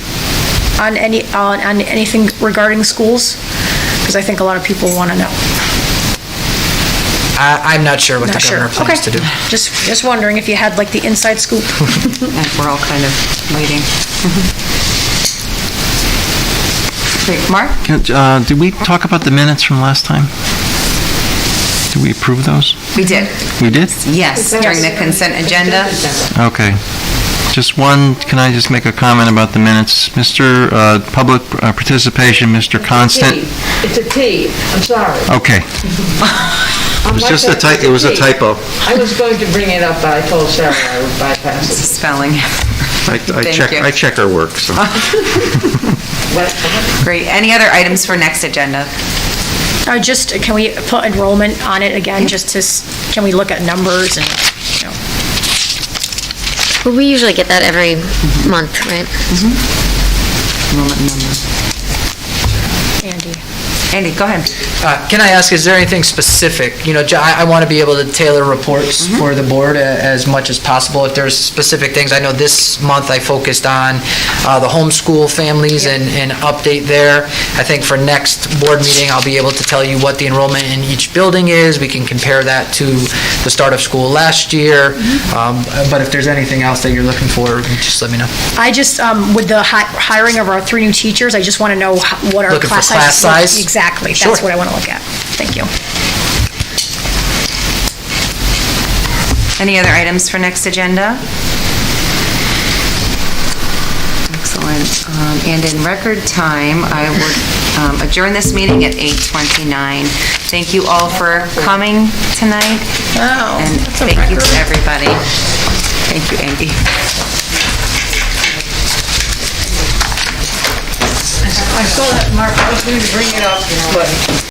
on anything regarding schools? Because I think a lot of people want to know. I'm not sure what the governor plans to do. Just wondering if you had like the inside scoop. We're all kind of waiting. Great, Mark? Did we talk about the minutes from last time? Did we approve those? We did. We did? Yes, during the consent agenda. Okay. Just one, can I just make a comment about the minutes? Mr. Public Participation, Mr. Constant. It's a T. I'm sorry. Okay. It was just a typo. It was a typo. I was going to bring it up, but I told Sarah I would bypass it. Spelling. I check our work, so. Great. Any other items for next agenda? Can we put enrollment on it again, can we look at numbers and, Well, we usually get that every month, right? Enrollment number. Andy, go ahead. Can I ask, is there anything specific? I want to be able to tailor reports for the board as much as possible. If there's specific things, I know this month I focused on the homeschool families and update there. I think for next board meeting, I'll be able to tell you what the enrollment in each building is. We can compare that to the start of school last year. But if there's anything else that you're looking for, just let me know. I just, with the hiring of our 3 new teachers, I just want to know what our Looking for class size? Exactly, Sure. that's what I want to look at. Thank you. Any other items for next agenda? Excellent. And in record time, I would adjourn this meeting at 8:29. Thank you all for coming tonight. And thank you to everybody. Thank you, Andy. I saw that, Mark, I was going to bring it up, but